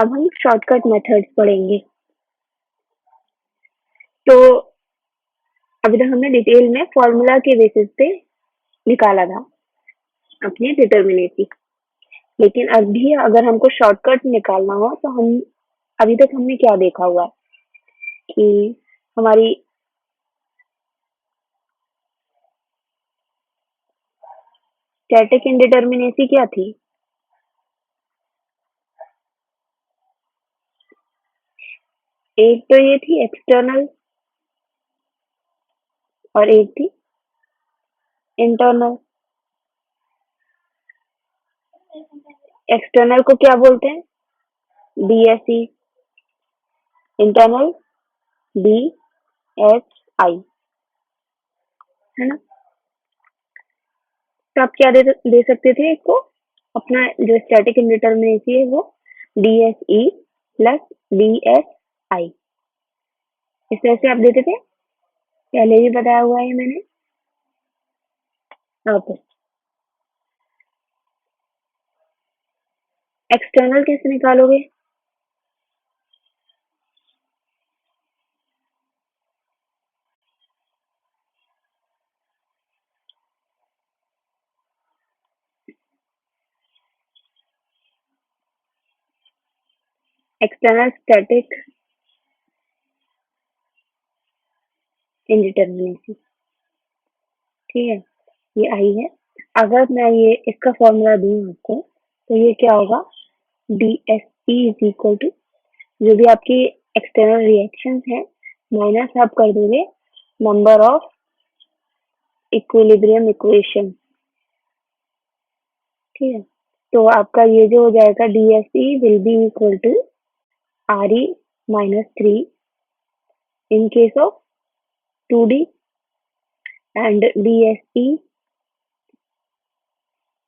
अब हम shortcut methods पढ़ेंगे। तो अभी तक हमने डिटेल में फॉर्मूला के बेसिस पे निकाला था अपनी डिटर्मिनेसी, लेकिन अभी अगर हमको शॉर्टकट निकालना हो तो हम अभी तक हमने क्या देखा हुआ है कि हमारी स्टैटिक इंडिटर्मिनेसी क्या थी? एक तो ये थी एक्सटर्नल और एक थी इंटरनल। एक्सटर्नल को क्या बोलते हैं? डीएसई। इंटरनल डीएसआई, है ना? तो आप क्या दे सकते थे इसको? अपना जो स्टैटिक इंडिटर्मिनेसी है वो डीएसई प्लस डीएसआई इस तरह से आप देते थे। पहले भी बताया हुआ है मैंने। अब एक्सटर्नल कैसे निकालोगे? एक्सटर्नल स्टैटिक इंडिटर्मिनेसी, ठीक है, ये आई है। अगर मैं ये इसका फॉर्मूला दूं आपको तो ये क्या होगा? D S P is equal to जो भी आपकी एक्सटर्नल रिएक्शंस हैं माइनस आप कर दोगे नंबर ऑफ इक्विलिब्रियम इक्वेशन, ठीक है। तो आपका ये जो हो जाएगा D S P will be equal to R E minus three in case of two D and DSE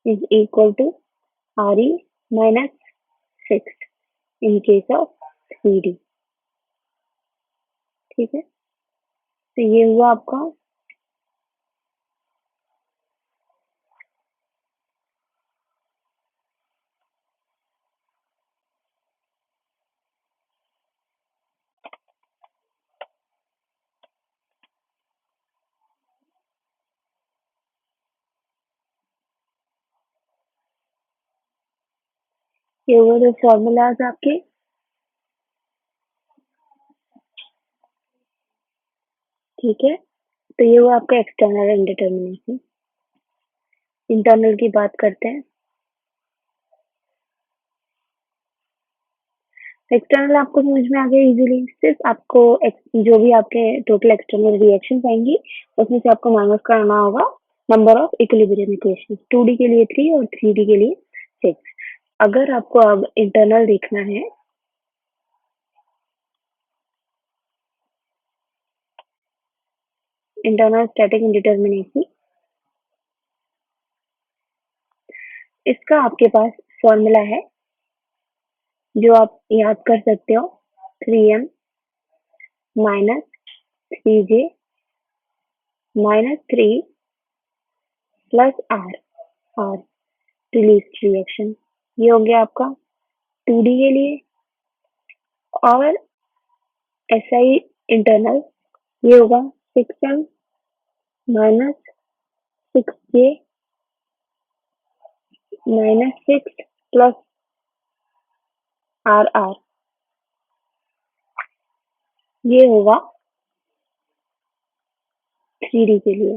is equal to RE minus 6 in case of 3D, ठीक है। तो ये हुआ आपका ये हुआ जो फॉर्मूलाज आपके, ठीक है। तो ये हुआ आपका एक्सटर्नल इंडिटर्मिनेसी। इंटरनल की बात करते हैं। एक्सटर्नल आपको समझ में आ गया इजीली। सिर्फ आपको जो भी आपके टोटल एक्सटर्नल रिएक्शन आएंगी उसमें से आपको माइनस करना होगा number of equilibrium equation. 2D के लिए 3 और 3D के लिए 6। अगर आपको अब इंटरनल देखना है, इंटरनल स्टैटिक इंडिटर्मिनेसी, इसका आपके पास फॉर्मूला है जो आप याद कर सकते हो। 3m minus 3j minus 3 plus R, R release reaction. ये हो गया आपका 2D के लिए। और SI इंटरनल ये होगा 6m minus 6j minus 6 plus R, R ये होगा 3D के लिए।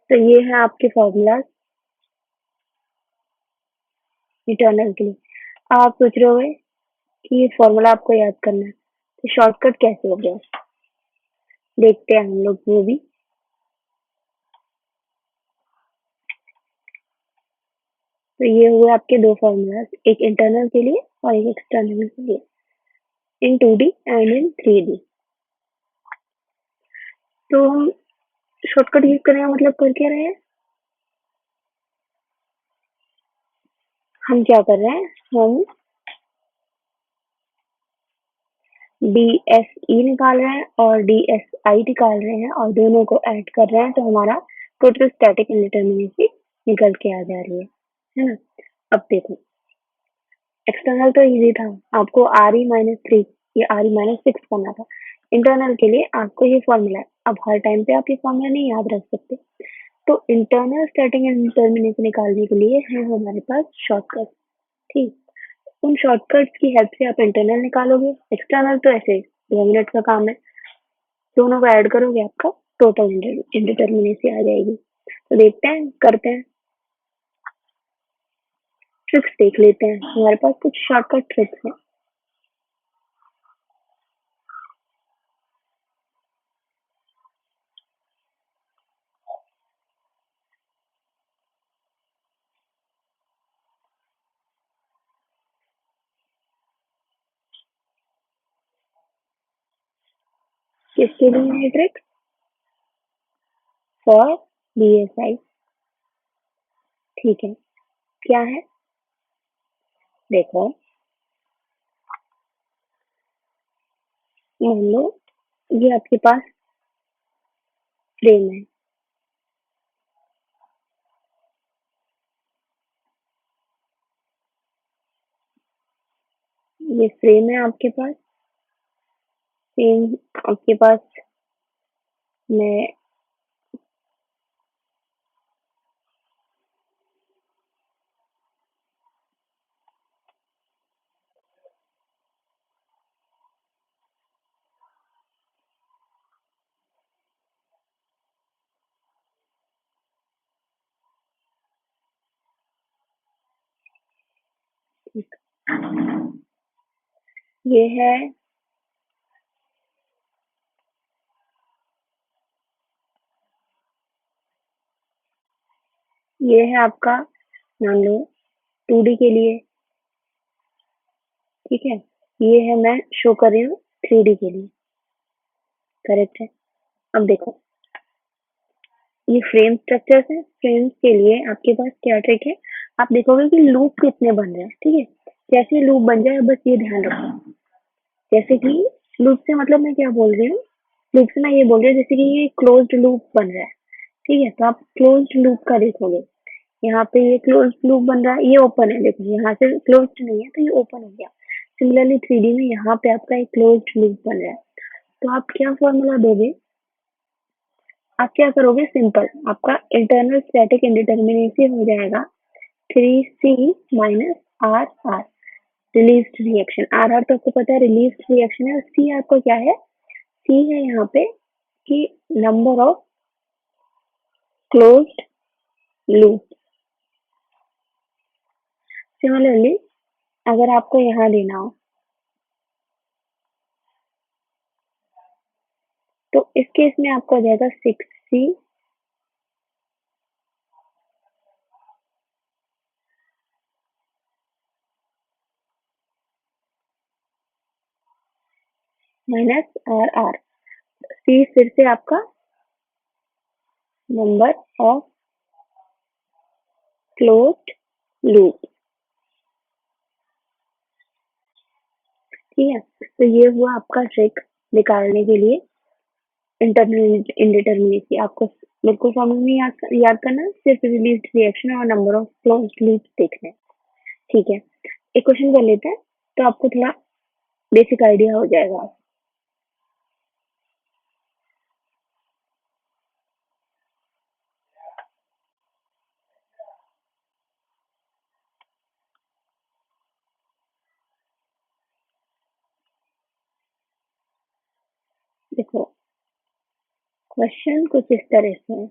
तो ये है आपके फॉर्मूला इंटरनल के लिए। आप सोच रहे होंगे कि ये फॉर्मूला आपको याद करना है तो शॉर्टकट कैसे हो गया, देखते हैं हम लोग वो भी। तो ये हुए आपके दो फॉर्मूलाज, एक इंटरनल के लिए और एक एक्सटर्नल के लिए, इन 2D एंड इन 3D। तो हम शॉर्टकट यूज करने का मतलब कर क्या रहे हैं? हम क्या कर रहे हैं, हम DSE निकाल रहे हैं और DSI निकाल रहे हैं और दोनों को ऐड कर रहे हैं तो हमारा टोटल स्टैटिक इंडिटर्मिनेसी निकल के आ जा रही है ना? अब देखो, एक्सटर्नल तो इजी था, आपको RE-3 या RE-6 करना था। इंटरनल के लिए आपको ये फॉर्मूला है। अब हर टाइम पे आप ये फॉर्मूला नहीं याद रख सकते, तो इंटरनल स्टार्टिंग एंड डिटर्मिनेंट निकालने के लिए है हमारे पास शॉर्टकट। ठीक, उन शॉर्टकट्स की हेल्प से आप इंटरनल निकालोगे, एक्सटर्नल तो ऐसे 2 मिनट का काम है, दोनों को ऐड करोगे आपका टोटल इंडिटर्मिनेसी आ जाएगी। तो देखते हैं, करते हैं, ट्रिक्स देख लेते हैं। हमारे पास कुछ शॉर्टकट ट्रिक्स हैं। किसके लिए ये ट्रिक? For BSI। ठीक है, क्या है? देखो, मान लो ये आपके पास फ्रेम है, ये फ्रेम है आपके पास, फ्रेम आपके पास मैं ये है, ये है आपका, मान लो 2D के लिए, ठीक है, ये है मैं शो कर रही हूँ 3D के लिए, करेक्ट है। अब देखो, ये फ्रेम स्ट्रक्चर्स है, फ्रेम्स के लिए आपके पास क्या ट्रिक है, आप देखोगे कि लूप कितने बन रहे हैं, ठीक है, जैसे लूप बन जाए बस ये ध्यान रखो, जैसे कि लूप से मतलब मैं क्या बोल रही हूँ, लूप से मैं ये बोल रही हूँ जैसे कि ये क्लोज्ड लूप बन रहा है, ठीक है, तो आप क्लोज्ड लूप का देखोगे, यहाँ पे ये क्लोज्ड लूप बन रहा है, ये ओपन है, देखो यहाँ से क्लोज्ड नहीं है तो ये ओपन हो गया। सिमिलरली 3D में यहाँ पे आपका एक क्लोज्ड लूप बन रहा है, तो आप क्या फॉर्मूला दोगे, आप क्या करोगे, सिंपल, आपका इंटरनल स्टैटिक इंडिटर्मिनेसी हो जाएगा 3C - RR, released reaction, RR तो आपको पता है रिलीज्ड रिएक्शन है, और C आपका क्या है, C है यहाँ पे कि number of closed loop. Similarly अगर आपको यहाँ देना हो, तो इस केस में आपको आ जाएगा 6C -RR, C फिर से आपका नंबर ऑफ क्लोज्ड लूप, ठीक है, तो ये हुआ आपका ट्रिक निकालने के लिए इंटरनल इंडिटर्मिनेसी। आपको बिल्कुल फॉर्मूला नहीं याद करना, सिर्फ रिलीज्ड रिएक्शन और नंबर ऑफ क्लोज्ड लूप्स देखने हैं, ठीक है। एक क्वेश्चन कर लेते हैं, तो आपको थोड़ा बेसिक आइडिया हो जाएगा। देखो, क्वेश्चन कुछ इस तरह से है,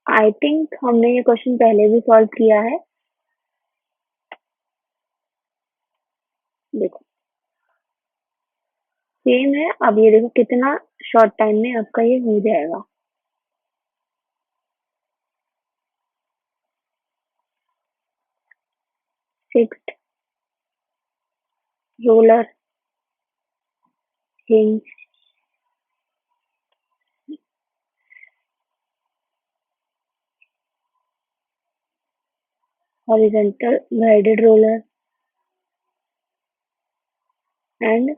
आई थिंक हमने ये क्वेश्चन पहले भी सॉल्व किया है। देखो, सेम है, अब ये देखो कितना शॉर्ट टाइम में आपका ये हो जाएगा। Fixed roller hinge, horizontal guided roller and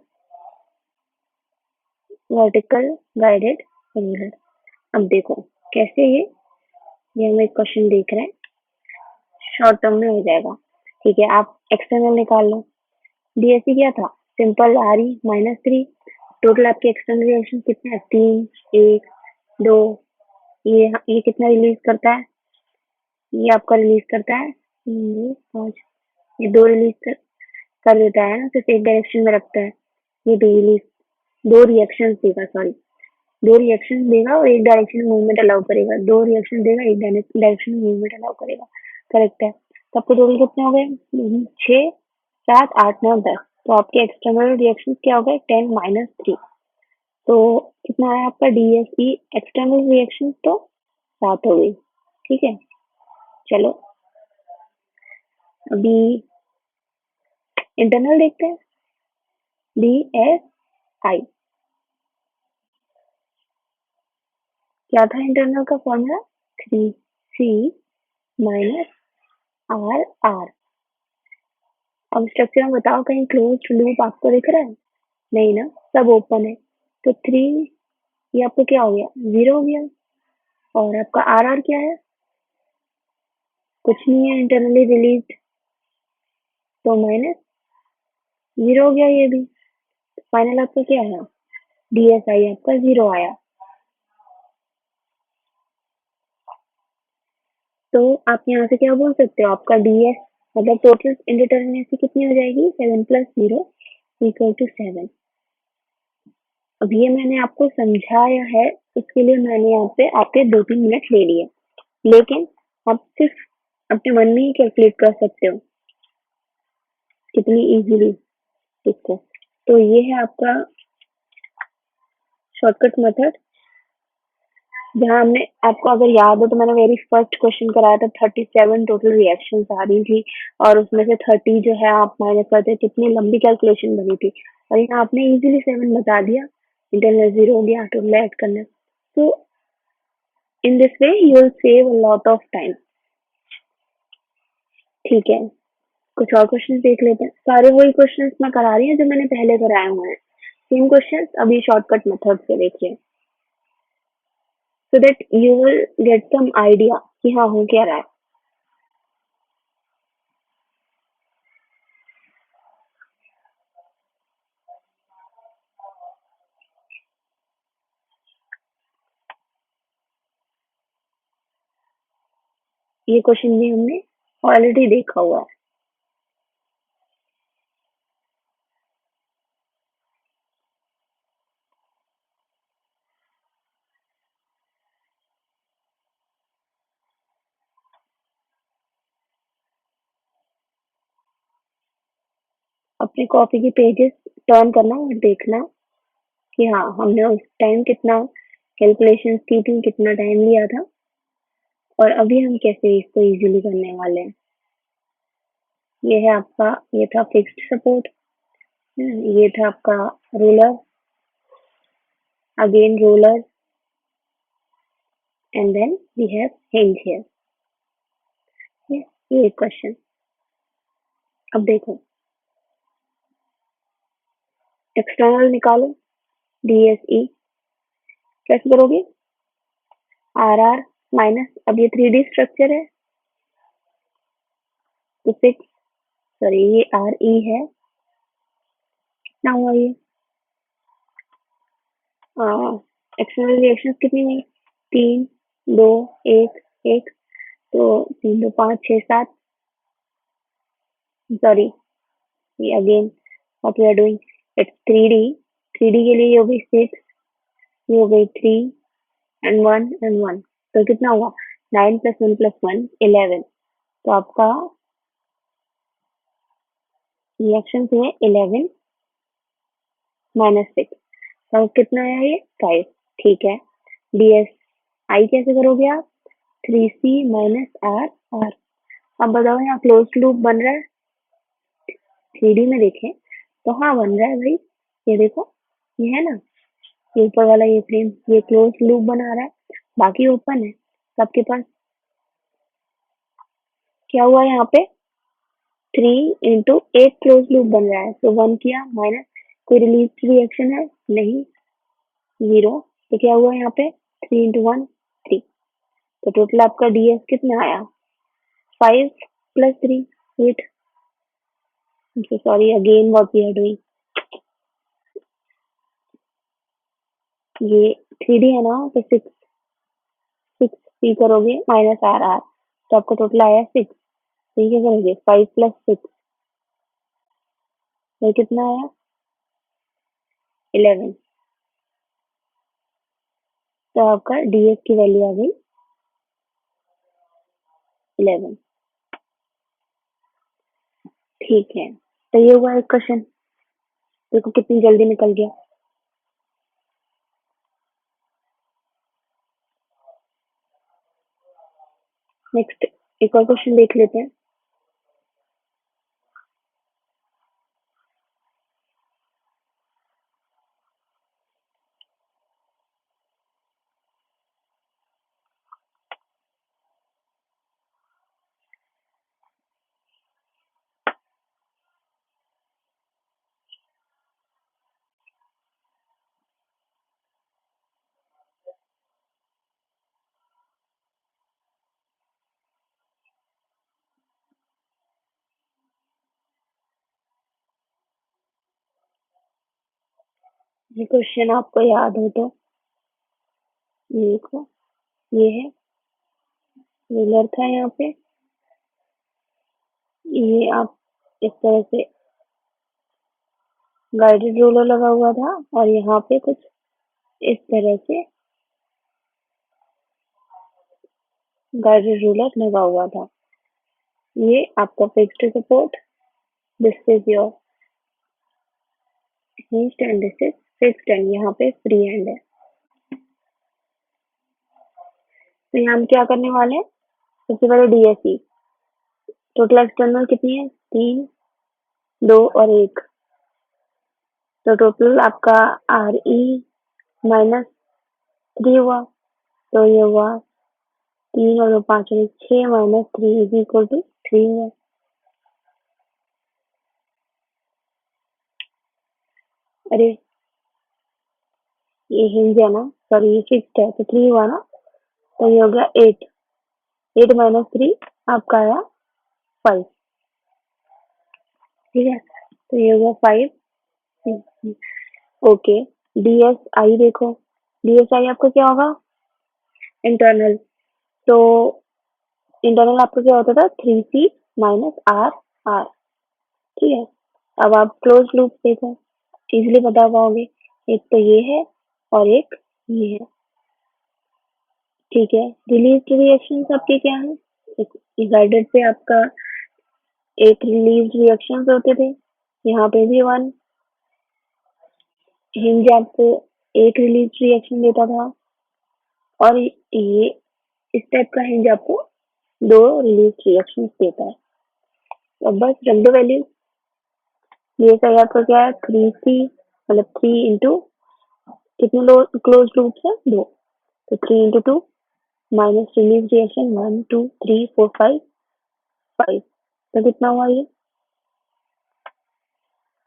vertical guided similar. अब देखो कैसे ये हम एक क्वेश्चन देख रहे हैं, शॉर्ट टर्म में हो जाएगा। ठीक है, आप एक्सटर्नल निकाल लो। डीएससी क्या था? Simple RE -3। टोटल आपके एक्सटर्नल रिएक्शन कितने हैं? 3, 1, 2। ये कितना रिलीज करता है? ये आपका रिलीज करता है 5। ये 2 रिलीज कर देता है ना, सिर्फ एक डायरेक्शन में रखता है। ये 2 रिलीज, 2 रिएक्शन देगा, सॉरी 2 रिएक्शन देगा और एक डायरेक्शन में मूवमेंट अलाउ करेगा। 2 रिएक्शन देगा, एक डायरेक्शन में मूवमेंट अलाउ करेगा। करेक्ट है। तो आपको टोटल कितने हो गए? 6, 7, 8, 9, 10। तो आपके एक्सटर्नल रिएक्शन क्या हो गए? 10 - 3। तो कितना आया आपका DSE एक्सटर्नल रिएक्शन? तो 7 हो गई। ठीक है, चलो अभी इंटरनल देखते हैं। DSI क्या था इंटरनल का फॉर्मूला? 3C - RR। अब स्ट्रक्चर में बताओ, कहीं क्लोज्ड लूप आपको दिख रहा है? नहीं ना, सब ओपन है। तो 3 ये आपको क्या हो गया? 0 हो गया। और आपका RR क्या है? कुछ नहीं है, इंटरनली रिलीज। तो -0 हो गया ये भी। फाइनल आपका क्या आया? DSI आपका 0 आया। तो आप यहाँ से क्या बोल सकते हो? आपका DS मतलब टोटल इंडिटरमिनेसी कितनी हो जाएगी? 7 + 0 = 7। अब ये मैंने आपको समझाया है, उसके लिए मैंने यहाँ पे आपके 2-3 मिनट ले लिए। लेकिन आप सिर्फ अपने मन में ही कैलकुलेट कर सकते हो कितनी इजीली इसको। तो ये है आपका शॉर्टकट मेथड, जहाँ हमने आपको अगर याद हो तो मैंने वेरी फर्स्ट क्वेश्चन कराया था। 37 टोटल रिएक्शंस आ रही थी और उसमें से 30 जो है आप माइनस करते, कितनी लंबी कैलकुलेशन बनी थी। और यहाँ आपने इजीली 7 बता दिया, इंटरनल 0 हो गया, टोटल ऐड करना। तो in this way you will save a lot of time. ठीक है, कुछ और क्वेश्चन देख लेते हैं। सारे वही क्वेश्चंस मैं करा रही हूँ जो मैंने पहले कराए हुए हैं। सेम क्वेश्चंस अभी शॉर्टकट मेथड से देखिए, so that you will get some idea कि हाँ हो क्या रहा है। ये क्वेश्चन भी हमने ऑलरेडी देखा हुआ है। अपने कॉपी की पेजेस टर्न करना और देखना कि हाँ हमने उस टाइम कितना कैलकुलेशंस की थी, कितना टाइम लिया था, और अभी हम कैसे इसको इजीली करने वाले हैं। ये है आपका, ये था फिक्स्ड सपोर्ट, ये था आपका roller, again roller, and then we have hinge here. ये क्वेश्चन। अब देखो एक्सटर्नल निकालो, DSE कैसे करोगे? RR माइनस, अब ये 3D स्ट्रक्चर है तो 6, सॉरी ये RE है, कितना हुआ ये? एक्सटर्नल रिएक्शंस कितनी हुई? 3, 2, 1, 1। तो 3, 2, 5, 6, 7। सॉरी, ये again what we are doing, it's 3D। 3D के लिए ये हो गई 6, ये हो गई 3 एंड 1 एंड 1। तो कितना हुआ? 9 + 1 + 1 11। तो आपका रिएक्शन हुए 11 - 6। तो कितना आया ये? 5। ठीक है, DSI कैसे करोगे आप? 3C - RR। अब बताओ यहाँ क्लोज्ड लूप बन रहा है? 3D में देखें तो हाँ बन रहा है भाई। ये देखो, ये है ना, ये ऊपर वाला ये फ्रेम, ये क्लोज लूप बना रहा है, बाकी ओपन है सबके पास। क्या हुआ यहाँ पे? 3 × एक क्लोज लूप बन रहा है, तो 1 किया माइनस, कोई रिलीज रिएक्शन है नहीं, 0। तो क्या हुआ यहाँ पे 3 into 1 3। तो टोटल आपका ds कितना आया 5 plus 3 8। Sorry again what we are doing, ये 3d है ना तो 6 6 p करोगे माइनस आर आर, तो आपका टोटल आया 6। तो ये क्या करोगे 5 plus 6, तो कितना आया 11। तो आपका ds की वैल्यू आ गई 11। ठीक है, तो ये हुआ एक क्वेश्चन, देखो कितनी जल्दी निकल गया। नेक्स्ट एक और क्वेश्चन देख लेते हैं। ये क्वेश्चन आपको याद हो तो ये देखो, ये है रूलर था यहाँ पे, ये आप इस तरह से गाइडेड रूलर लगा हुआ था और यहाँ पे कुछ इस तरह से गाइडेड रूलर लगा हुआ था। ये आपका fixed support, this is your hinged and this is fixed and यहाँ पे फ्री एंड है। तो यहाँ हम क्या करने वाले हैं, सबसे पहले डीएसई टोटल एक्सटर्नल कितनी है 3 2 और 1, तो टोटल आपका आर ई माइनस 3 हुआ, तो ये हुआ 3 और 5 और 6 माइनस 3 इज इक्वल टू 3 हुआ। अरे ये हिंज है ना, सॉरी ये फिक्स्ड है तो 3 हुआ ना, तो ये हो गया 8, 8 माइनस 3 आपका आया 5। ठीक है, तो ये हो गया 5। ओके, डी एस आई देखो, डी एस आई आपका क्या होगा इंटरनल, तो इंटरनल आपका क्या होता था 3c माइनस आर आर। ठीक है, अब आप क्लोज लूप देखो, इजिली बता पाओगे, एक तो ये है और एक ये है। ठीक है, रिलीज रिएक्शन आपके क्या है, गाइडेड पे आपका एक रिलीज रिएक्शन होते थे, यहाँ पे भी 1 हिंज आपको एक रिलीज रिएक्शन देता था, और ये इस टाइप का हिंज आपको 2 रिलीज रिएक्शन देता है। तो अब बस रख दो वैल्यू, ये सही आपका क्या है 3c मतलब 3 इंटू कितने क्लोज लूप है 2, तो 3 इंटू 2 माइनस रिलीज रिएक्शन 1 2 3 4 5 5, तो कितना हुआ ये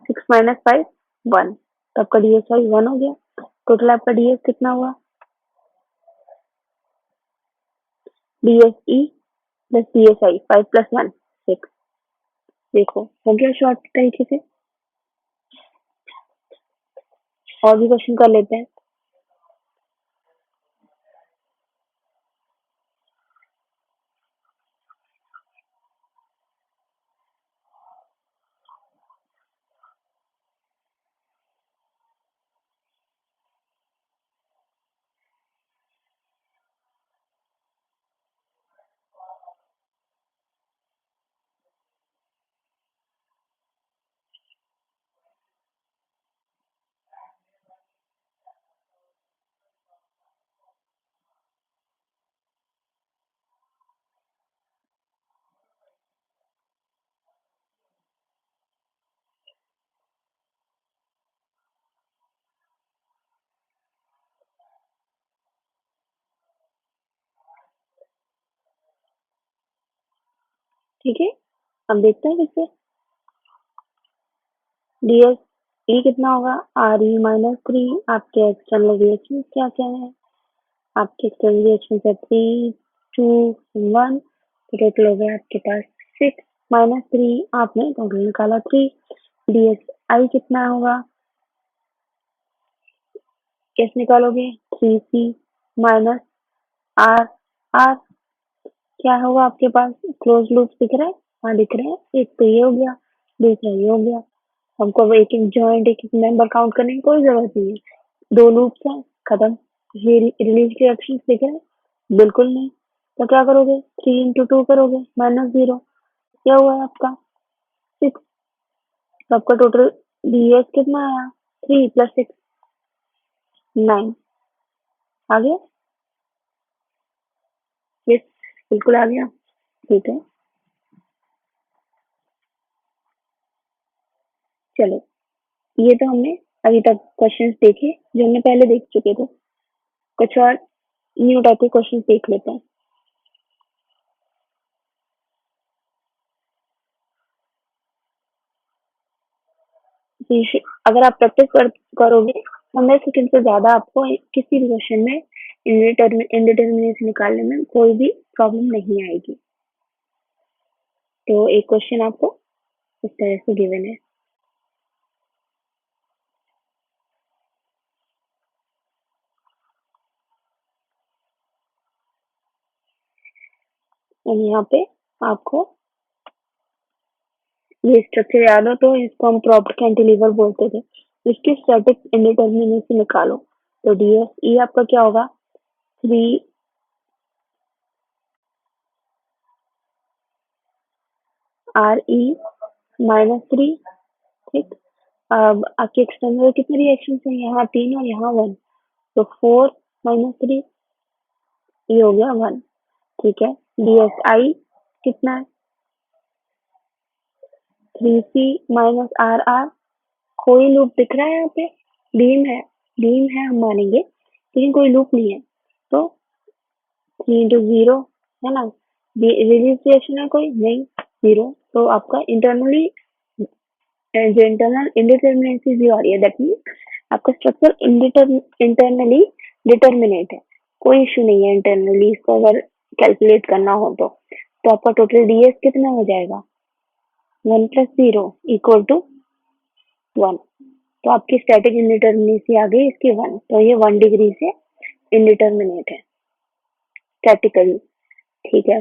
6 माइनस 5 1, तो आपका डीएस आई 1 हो गया। टोटल आपका डीएस कितना हुआ डीएस ई प्लस डीएस आई 5 प्लस 1 6, देखो हो गया शॉर्ट तरीके से। और भी क्वेश्चन कर लेते हैं। ठीक है, अब देखते हैं किससे डीएस ये कितना होगा RE माइनस 3। आपके एक्सटर्नल रिएक्शन क्या क्या है? आपके एक्सटर्नल रिएक्शन है 3, 2, 1। तो टोटल हो गया आपके पास 6 माइनस 3। आपने टोटल निकाला 3। DSI कितना होगा? कैसे निकालोगे? 3C minus R। R क्या होगा आपके पास? क्लोज लूप दिख रहा है? हाँ दिख रहे हैं। एक तो ये हो गया, दूसरा ये हो गया। हमको अब एक एक जॉइंट एक एक मेंबर काउंट करने की कोई जरूरत नहीं है। 2 लूप्स हैं, खत्म। ये रिलीज रिएक्शन दिख रहे हैं? बिल्कुल नहीं। तो क्या करोगे? 3 इंटू 2 करोगे माइनस 0। क्या हुआ है आपका? 6। तो आपका टोटल DS कितना आया? 3 प्लस 6 9। आ गया? यस, बिल्कुल आ गया। ठीक है, चलो। ये तो हमने अभी तक क्वेश्चंस देखे जो हमने पहले देख चुके थे। कुछ और न्यू टाइप के क्वेश्चंस देख लेते हैं। अगर आप प्रैक्टिस करोगे 15 सेकंड से ज्यादा आपको किसी भी क्वेश्चन में इंडिटरमिनेट निकालने में कोई भी प्रॉब्लम नहीं आएगी। तो एक क्वेश्चन आपको इस तरह से गिवन है। और यहाँ पे आपको ये स्ट्रक्चर याद हो तो इसको हम प्रॉप्ट कैंटिलीवर बोलते थे। इसकी स्टैटिक इंडिटरमिनेसी निकालो। तो DSE आपका क्या होगा? 3RE minus 3। ठीक। अब आपके एक्सटर्नल कितने रिएक्शन है? यहाँ 3 और यहाँ 1। तो 4 माइनस 3, ये हो गया 1। ठीक है। DSI कितना है? 3C minus RR। कोई लूप दिख रहा है यहाँ पे? बीम है, बीम है हम मानेंगे, लेकिन कोई लूप नहीं है। तो 3 इंटू 0 है ना? रिलीज रिएक्शन है कोई? नहीं, 0। तो आपका इंटरनली जो इंटरनल इंडिटरमिनेसी 0 आ रही है। दैट मीन आपका स्ट्रक्चर इंटरनली डिटरमिनेट है। कोई इशू नहीं है इंटरनली इसको अगर कैलकुलेट करना हो तो आपका टोटल DS कितना हो जाएगा? 1 प्लस 0 इक्वल टू 1। तो आपकी स्टैटिक इंडिटरमिनेसी आ गई इसकी 1। तो ये 1 डिग्री से इंडिटरमिनेट है स्टैटिकली। ठीक है।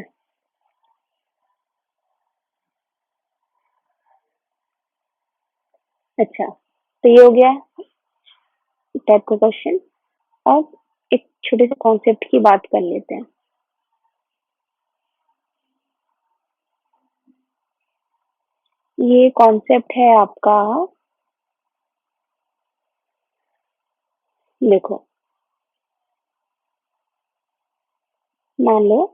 अच्छा, तो ये हो गया टाइप का क्वेश्चन। अब एक छोटे से कॉन्सेप्ट की बात कर लेते हैं। ये कॉन्सेप्ट है आपका, देखो, मान लो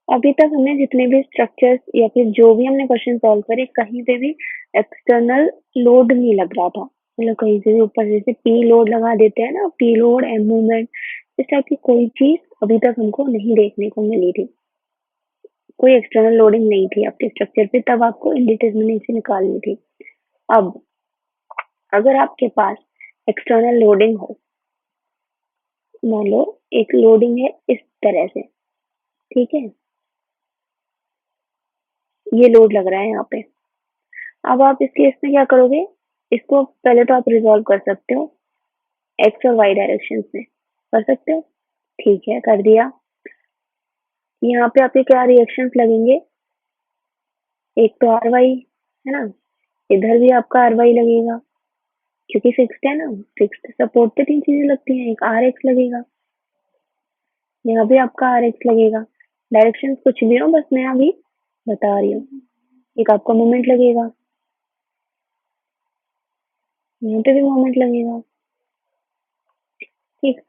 अभी तक हमने जितने भी स्ट्रक्चर्स या फिर जो भी हमने क्वेश्चन सॉल्व करे कहीं पे भी एक्सटर्नल लोड नहीं लग रहा था। मतलब कहीं से भी ऊपर जैसे पी लोड लगा देते हैं ना, पी लोड एम मूवमेंट, इस टाइप की कोई चीज अभी तक हमको नहीं देखने को मिली थी। कोई एक्सटर्नल लोडिंग नहीं थी आपके स्ट्रक्चर पे, तब आपको इंडिटरमिनेसी निकालनी थी। अब अगर आपके पास एक्सटर्नल लोडिंग हो, मान लो एक लोडिंग है इस तरह से, ठीक है, ये लोड लग रहा है यहाँ पे। अब आप इस केस में क्या करोगे? इसको पहले तो आप रिजॉल्व कर सकते हो एक्स और वाई डायरेक्शन में, कर सकते हो? ठीक है, कर दिया। यहाँ पे आपके क्या रिएक्शंस लगेंगे? एक तो आर वाई है ना, इधर भी आपका आर वाई लगेगा क्योंकि फिक्स्ड है ना। फिक्स्ड सपोर्ट पे 3 चीजें लगती हैं, एक आर एक्स लगेगा, यहाँ भी आपका आर एक्स लगेगा। डायरेक्शन कुछ भी हो, बस मैं अभी बता रही हूँ। एक आपका मोमेंट लगेगा, यहाँ पे भी मोमेंट लगेगा। ठीक।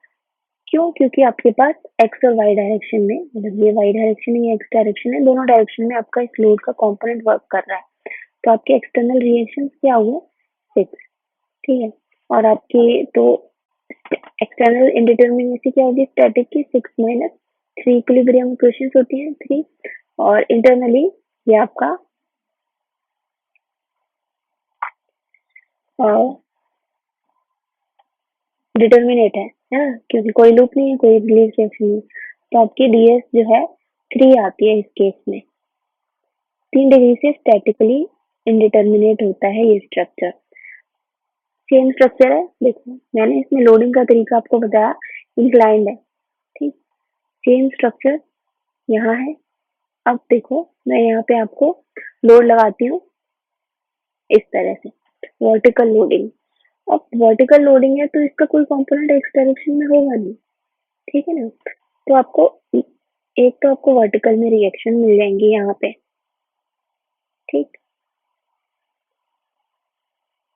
क्यों? क्योंकि आपके पास एक्स और वाई डायरेक्शन में, मतलब ये वाई डायरेक्शन है, ये एक्स डायरेक्शन है, दोनों डायरेक्शन में आपका इस लोड का कंपोनेंट वर्क कर रहा है। तो आपके एक्सटर्नल रिएक्शंस क्या हुए 6, ठीक है। और आपकी तो एक्सटर्नल इंडिटरमिनेसी क्या होगी स्टैटिक की 6 माइनस 3 इक्विलिब्रियम इक्वेशंस होती हैं 3, और इंटरनली ये आपका डिटर्मिनेट है ना, क्योंकि कोई लूप नहीं है, कोई रिलीज रिएक्शन नहीं, तो आपकी डीएस जो है 3 आती है इस केस में। 3 डिग्री से स्टैटिकली इंडिटरमिनेट होता है ये स्ट्रक्चर। सेम स्ट्रक्चर है, देखो मैंने इसमें लोडिंग का तरीका आपको बताया, इंक्लाइंड है, ठीक। सेम स्ट्रक्चर यहाँ है। अब देखो मैं यहाँ पे आपको लोड लगाती हूँ इस तरह से, वर्टिकल लोडिंग। अब वर्टिकल लोडिंग है तो इसका कोई कंपोनेंट एक्स डायरेक्शन में होगा नहीं, ठीक है ना। तो आपको एक तो आपको वर्टिकल में रिएक्शन मिल जाएंगी यहाँ पे, ठीक,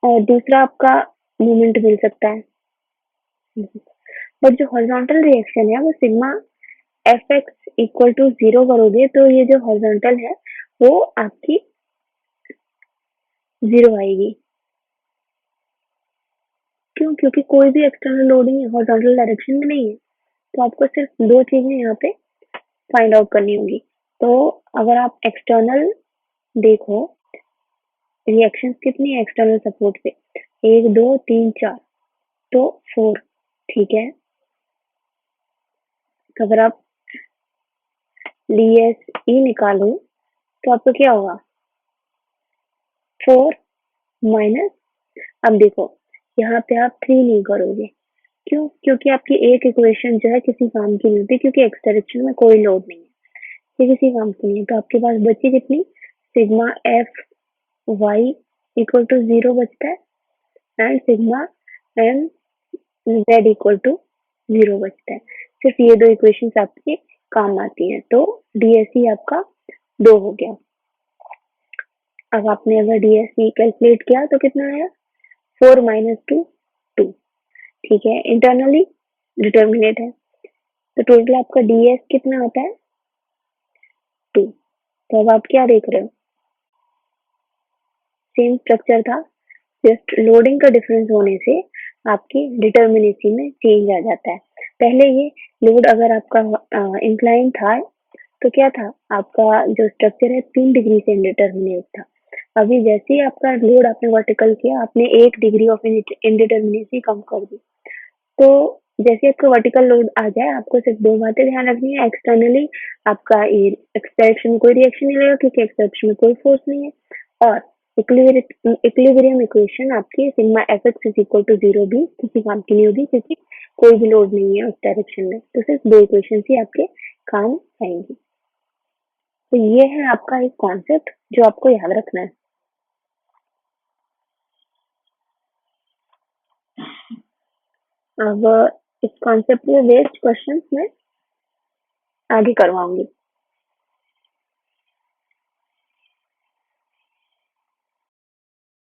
और दूसरा आपका मूवमेंट मिल सकता है। बट जो हॉरिजॉन्टल रिएक्शन है वो sigma F X equal to 0 करोगे तो ये जो हॉरिजॉन्टल है वो आपकी 0 आएगी। क्यों? क्योंकि कोई भी एक्सटर्नल लोडिंग हॉरिजॉन्टल डायरेक्शन में नहीं है, तो आपको सिर्फ 2 चीजें यहाँ पे फाइंड आउट करनी होगी। तो अगर आप एक्सटर्नल देखो रिएक्शंस कितनी है एक्सटर्नल सपोर्ट पे, 1 2 3 4, तो 4, ठीक है। तो अगर आप DSE निकालो तो आपको क्या होगा 4 माइनस, अब देखो यहाँ पे आप 3 नहीं करोगे, क्यों? क्योंकि आपकी एक इक्वेशन जो है किसी काम की नहीं होती, क्योंकि एक्स डायरेक्शन में कोई लोड नहीं है, ये किसी काम की नहीं है। तो आपके पास बची कितनी, sigma F Y equal to 0 बचता है, and sigma M Z equal to 0 बचता है। सिर्फ ये 2 इक्वेशंस आपके काम आती हैं, तो DSE आपका 2 हो गया। अब आपने अगर DSE कैलकुलेट किया तो कितना आया 4 माइनस 2 2, ठीक है। इंटरनली डिटर्मिनेट है, तो टोटल आपका DS कितना आता है 2। तो अब आप क्या देख रहे हो, सेम स्ट्रक्चर था, जस्ट लोडिंग का डिफरेंस होने से आपकी डिटर्मिनेसी में चेंज आ जाता है। पहले ये लोड अगर आपका इंक्लाइन था तो क्या था, आपका जो स्ट्रक्चर है 3 डिग्री से इंडिटरमिनेट था। अभी जैसे ही आपका लोड आपने वर्टिकल किया, आपने 1 डिग्री ऑफ इंडिटरमिनेसी कम कर दी। तो जैसे आपका वर्टिकल लोड आ जाए, आपको सिर्फ 2 बातें ध्यान रखनी है। एक्सटर्नली आपका एक्स डायरेक्शन में कोई रिएक्शन नहीं लगेगा, क्योंकि एक्स डायरेक्शन में कोई फोर्स नहीं है। और इक्विलिब्रियम इक्वेशन आपकी sigma F X is equal to 0 भी किसी काम की नहीं होगी, क्योंकि कोई भी लोड नहीं है उस डायरेक्शन में। तो सिर्फ 2 इक्वेशन ही आपके काम आएंगी। तो ये है आपका एक कॉन्सेप्ट जो आपको याद रखना है। अब इस कॉन्सेप्ट में बेस्ड क्वेश्चंस में आगे करवाऊंगी।